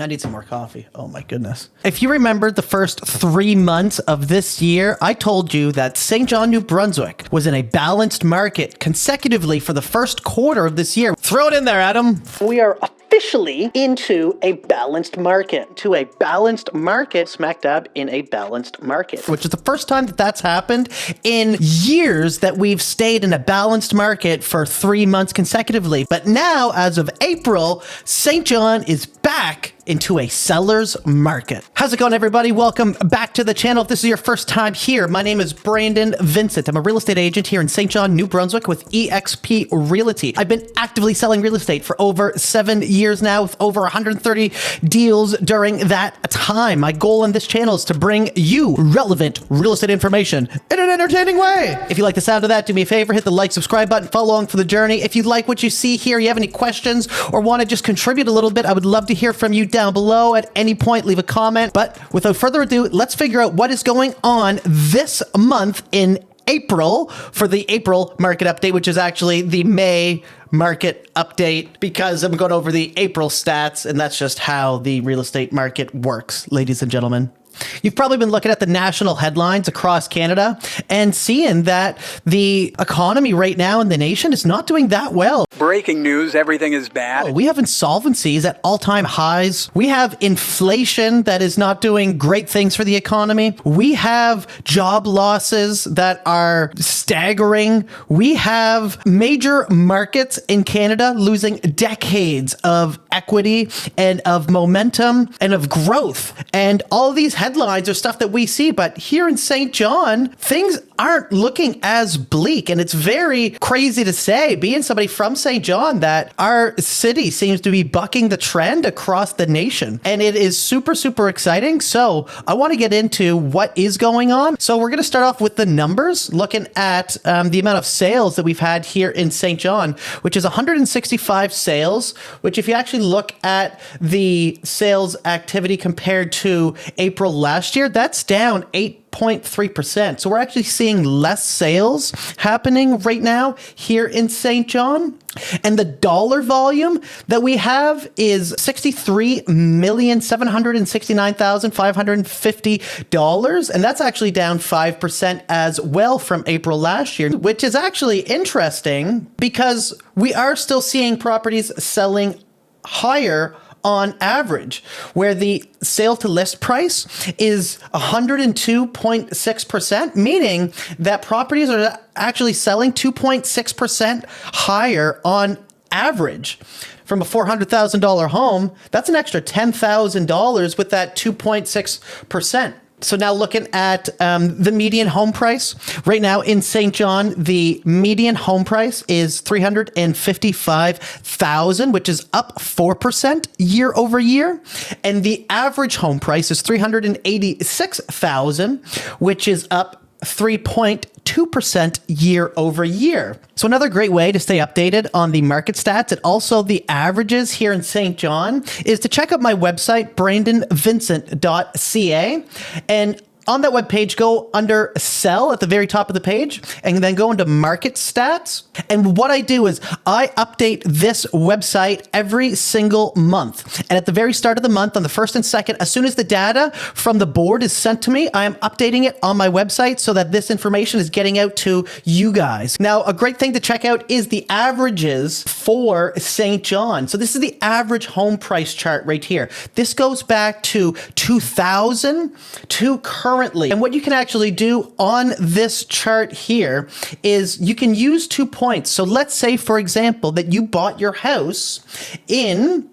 I need some more coffee. Oh my goodness. If you remember the first 3 months of this year, I told you that Saint John, New Brunswick was in a balanced market consecutively for the first quarter of this year. Throw it in there, Adam. We are officially into a balanced market, smack dab in a balanced market, which is the first time that that's happened in years that we've stayed in a balanced market for 3 months consecutively. But now, as of April, Saint John is back into a seller's market. How's it going, everybody? Welcome back to the channel. If this is your first time here, my name is Brandon Vincent. I'm a real estate agent here in Saint John, New Brunswick with eXp Realty. I've been actively selling real estate for over 7 years now with over 130 deals during that time. My goal on this channel is to bring you relevant real estate information in an entertaining way. If you like the sound of that, do me a favor, hit the like, subscribe button, follow along for the journey. If you like what you see here, you have any questions or want to just contribute a little bit, I would love to hear from you down below at any point. Leave a comment. But without further ado, let's figure out what is going on this month in April for the April market update, which is actually the May market update, because I'm going over the April stats, and that's just how the real estate market works, ladies and gentlemen. You've probably been looking at the national headlines across Canada and seeing that the economy right now in the nation is not doing that well. Breaking news, everything is bad. We have insolvencies at all-time highs. We have inflation that is not doing great things for the economy. We have job losses that are staggering. We have major markets in Canada losing decades of equity and of momentum and of growth. And all of these headlines are stuff that we see, but here in Saint John, things aren't looking as bleak. And it's very crazy to say, being somebody from Saint John, that our city seems to be bucking the trend across the nation. And it is super, super exciting. So I want to get into what is going on. So we're going to start off with the numbers, looking at the amount of sales that we've had here in Saint John, which is 165 sales, which if you actually look at the sales activity compared to April last year, that's down 8.3%. So we're actually seeing less sales happening right now here in Saint John. And the dollar volume that we have is $63,769,550. And that's actually down 5% as well from April last year, which is actually interesting because we are still seeing properties selling higher on average, where the sale to list price is 102.6%, meaning that properties are actually selling 2.6% higher on average. From a $400,000 home, that's an extra $10,000 with that 2.6%. So now looking at the median home price right now in Saint John, the median home price is $355,000, which is up 4% year over year. And the average home price is $386,000, which is up 3.2% year over year. So another great way to stay updated on the market stats and also the averages here in Saint John is to check out my website, brandonvincent.ca. And on that webpage, go under sell at the very top of the page and then go into market stats. And what I do is I update this website every single month. And at the very start of the month, on the 1st and 2nd, as soon as the data from the board is sent to me, I am updating it on my website so that this information is getting out to you guys. Now, a great thing to check out is the averages for Saint John. So this is the average home price chart right here. This goes back to 2000 to currently. And what you can actually do on this chart here is you can use 2 points. So let's say, for example, that you bought your house in,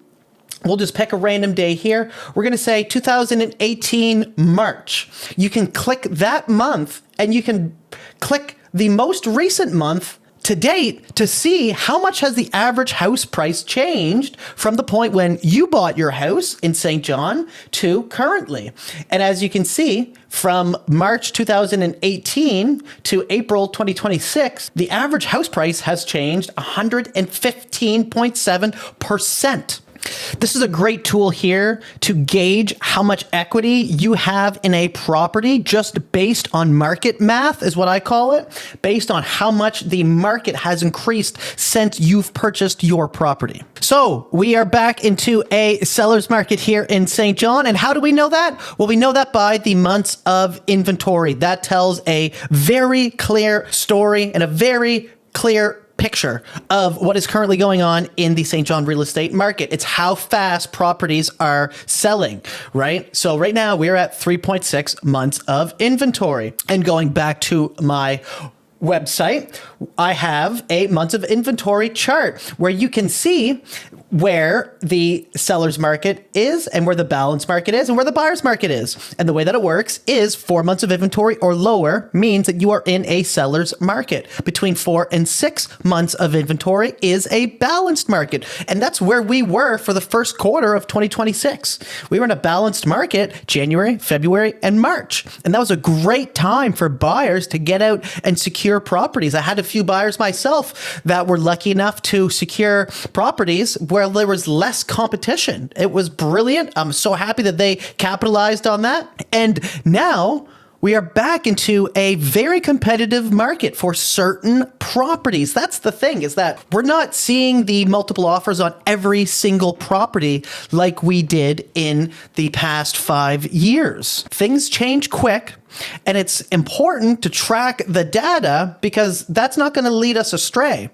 we'll just pick a random day here. We're going to say 2018 March. You can click that month and you can click the most recent month to date to see how much has the average house price changed from the point when you bought your house in Saint John to currently. And as you can see, from March 2018 to April 2026, the average house price has changed 115.7%. This is a great tool here to gauge how much equity you have in a property just based on market math, is what I call it, based on how much the market has increased since you've purchased your property. So we are back into a seller's market here in Saint John. And how do we know that? Well, we know that by the months of inventory. That tells a very clear story and a very clear picture of what is currently going on in the Saint John real estate market. It's how fast properties are selling, right? So right now we're at 3.6 months of inventory. And going back to my website, I have a months of inventory chart where you can see where the seller's market is and where the balanced market is and where the buyer's market is. And the way that it works is 4 months of inventory or lower means that you are in a seller's market. Between 4 and 6 months of inventory is a balanced market. And that's where we were for the first quarter of 2026. We were in a balanced market January, February, and March. And that was a great time for buyers to get out and secure properties. I had a few buyers myself that were lucky enough to secure properties where there was less competition. It was brilliant. I'm so happy that they capitalized on that. And now we are back into a very competitive market for certain properties. That's the thing, is that we're not seeing the multiple offers on every single property like we did in the past 5 years. Things change quick. And it's important to track the data because that's not going to lead us astray.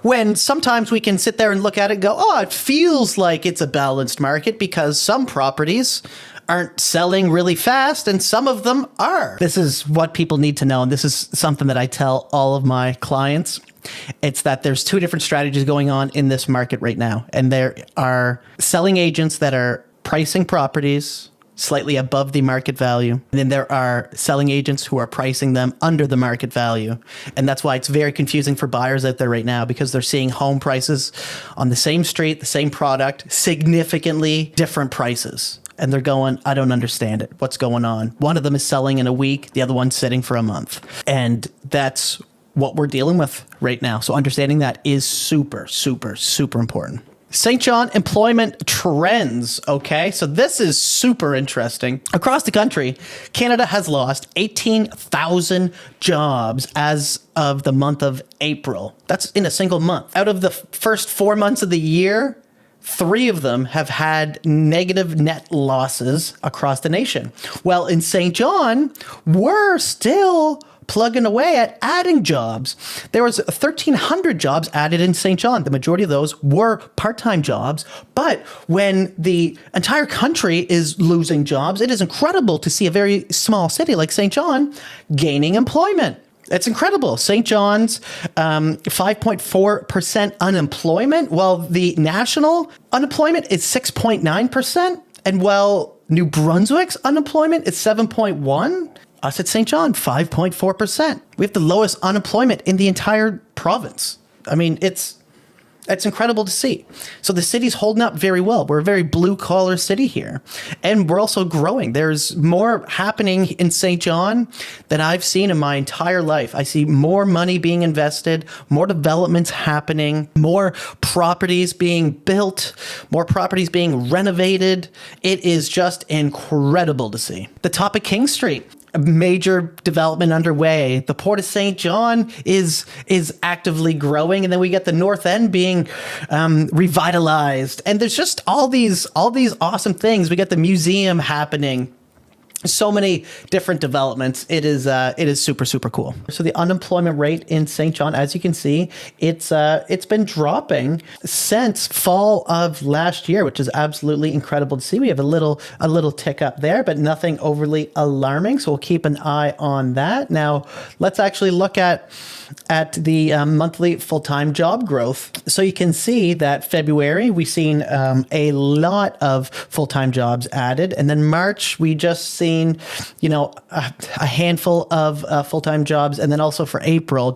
When sometimes we can sit there and look at it and go, oh, it feels like it's a balanced market because some properties aren't selling really fast and some of them are. This is what people need to know. And this is something that I tell all of my clients. It's that there's 2 different strategies going on in this market right now. And there are selling agents that are pricing properties slightly above the market value. And then there are selling agents who are pricing them under the market value. And that's why it's very confusing for buyers out there right now because they're seeing home prices on the same street, the same product, significantly different prices. And they're going, I don't understand it. What's going on? One of them is selling in a week. The other one's sitting for a month. And that's what we're dealing with right now. So understanding that is super, super, super important. Saint John employment trends. Okay, so this is super interesting. Across the country, Canada has lost 18,000 jobs as of the month of April. That's in a single month. Out of the first 4 months of the year, 3 of them have had negative net losses across the nation. Well, in Saint John, we're still plugging away at adding jobs. There was 1,300 jobs added in Saint John. The majority of those were part-time jobs. But when the entire country is losing jobs, it is incredible to see a very small city like Saint John gaining employment. It's incredible. Saint John's 5.4% unemployment, while the national unemployment is 6.9%. And while New Brunswick's unemployment is 7.1%, us at Saint John, 5.4%. We have the lowest unemployment in the entire province. I mean, it's incredible to see. So the city's holding up very well. We're a very blue-collar city here. And we're also growing. There's more happening in Saint John than I've seen in my entire life. I see more money being invested, more developments happening, more properties being built, more properties being renovated. It is just incredible to see. The top of King Street, a major development underway. The Port of Saint John is actively growing, and then we get the North End being revitalized. And there's just all these awesome things. We get the museum happening. So many different developments. It is super, super cool. So the unemployment rate in Saint John, as you can see, it's been dropping since fall of last year, which is absolutely incredible to see. We have a little tick up there, but nothing overly alarming. So we'll keep an eye on that. Now let's actually look at the monthly full-time job growth. So you can see that February, we've seen a lot of full-time jobs added. And then March, we just seen, a handful of full-time jobs. And then also for April,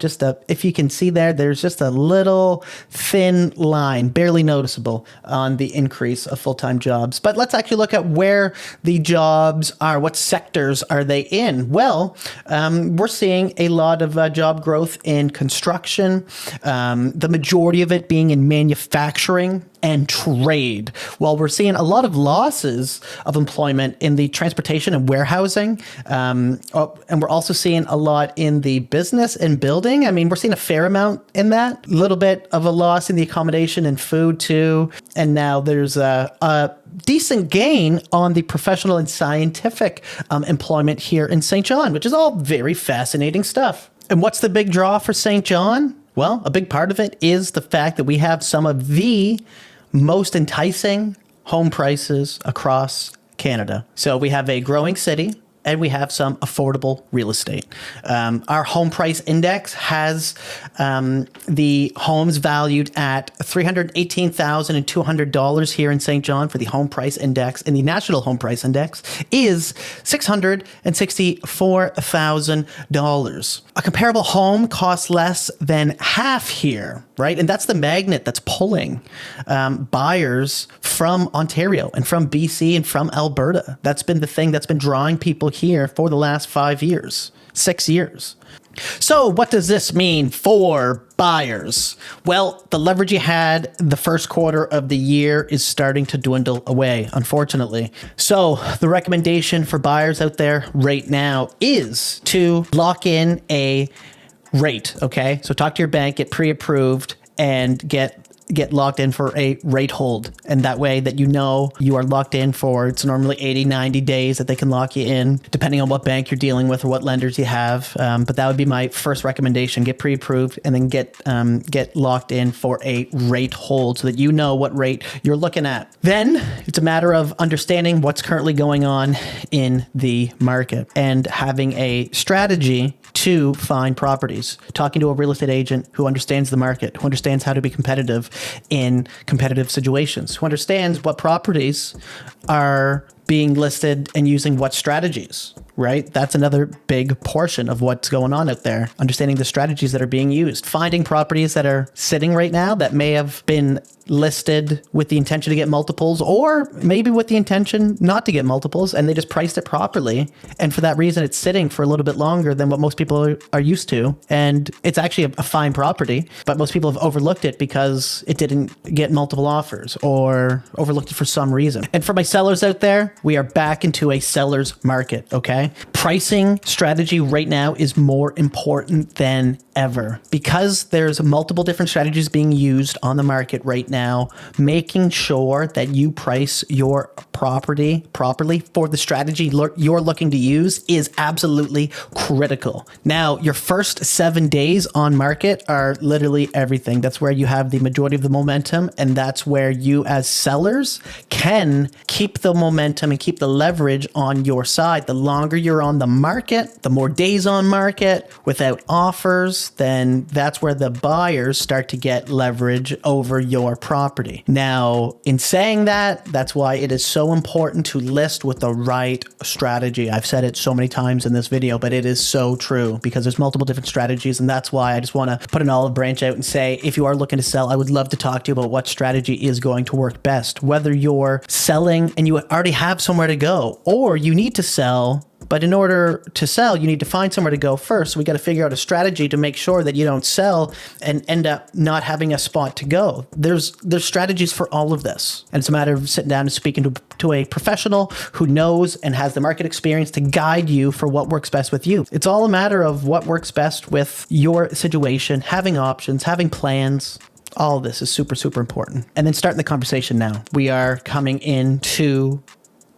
if you can see there's just a little thin line, barely noticeable on the increase of full-time jobs. But let's actually look at where the jobs are. What sectors are they in? Well, we're seeing a lot of job growth in construction, the majority of it being in manufacturing and trade. While we're seeing a lot of losses of employment in the transportation and warehousing, and we're also seeing a lot in the business and building. I mean, we're seeing a fair amount in that. A little bit of a loss in the accommodation and food too. And now there's a decent gain on the professional and scientific employment here in Saint John, which is all very fascinating stuff. And what's the big draw for Saint John? Well, a big part of it is the fact that we have some of the most enticing home prices across Canada. So we have a growing city, and we have some affordable real estate. Our home price index has the homes valued at $318,200 here in Saint John for the home price index, and the national home price index is $664,000. A comparable home costs less than half here, right? And that's the magnet that's pulling buyers from Ontario and from BC and from Alberta. That's been the thing that's been drawing people here for the last 6 years. So what does this mean for buyers? Well, the leverage you had the first quarter of the year is starting to dwindle away, unfortunately. So the recommendation for buyers out there right now is to lock in a rate, okay? So talk to your bank, get pre-approved, and get locked in for a rate hold. And that way that you know you are locked in for, it's normally 80, 90 days that they can lock you in, depending on what bank you're dealing with or what lenders you have. But that would be my first recommendation. Get pre-approved and then get locked in for a rate hold so that you know what rate you're looking at. Then it's a matter of understanding what's currently going on in the market and having a strategy to find properties, talking to a real estate agent who understands the market, who understands how to be competitive in competitive situations, who understands what properties are being listed and using what strategies, right? That's another big portion of what's going on out there. Understanding the strategies that are being used, finding properties that are sitting right now that may have been listed with the intention to get multiples, or maybe with the intention not to get multiples, and they just priced it properly. And for that reason, it's sitting for a little bit longer than what most people are used to. And it's actually a fine property, but most people have overlooked it because it didn't get multiple offers or overlooked it for some reason. And for my sellers out there, we are back into a seller's market, okay? Pricing strategy right now is more important than ever because there's multiple different strategies being used on the market right now. Making sure that you price your property properly for the strategy you're looking to use is absolutely critical. Now, your first 7 days on market are literally everything. That's where you have the majority of the momentum, and that's where you as sellers can keep the momentum and keep the leverage on your side. The longer you're on the market, the more days on market without offers, then that's where the buyers start to get leverage over your property. Now, in saying that, that's why it is so important to list with the right strategy. I've said it so many times in this video, but it is so true because there's multiple different strategies, and that's why I just want to put an olive branch out and say, if you are looking to sell, I would love to talk to you about what strategy is going to work best. Whether you're selling and you already have somewhere to go, or you need to sell, but in order to sell, you need to find somewhere to go first. So we got to figure out a strategy to make sure that you don't sell and end up not having a spot to go. There's strategies for all of this. And it's a matter of sitting down and speaking to a professional who knows and has the market experience to guide you for what works best with you. It's all a matter of what works best with your situation, having options, having plans. All of this is super, super important. And then starting the conversation now. We are coming into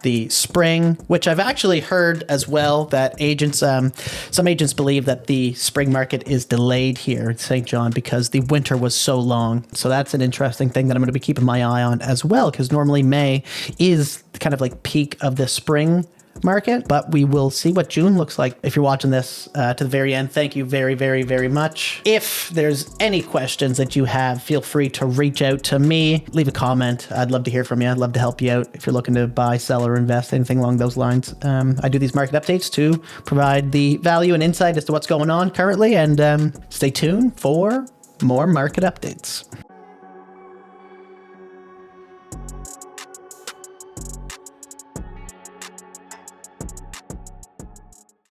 the spring, which I've actually heard as well that agents, some agents believe that the spring market is delayed here in Saint John because the winter was so long. So that's an interesting thing that I'm going to be keeping my eye on as well, because normally May is kind of like peak of the spring market, but we will see what June looks like. If you're watching this to the very end, thank you very, very, very much. If there's any questions that you have, feel free to reach out to me, leave a comment. I'd love to hear from you. I'd love to help you out if you're looking to buy, sell, or invest, anything along those lines. I do these market updates to provide the value and insight as to what's going on currently, and stay tuned for more market updates.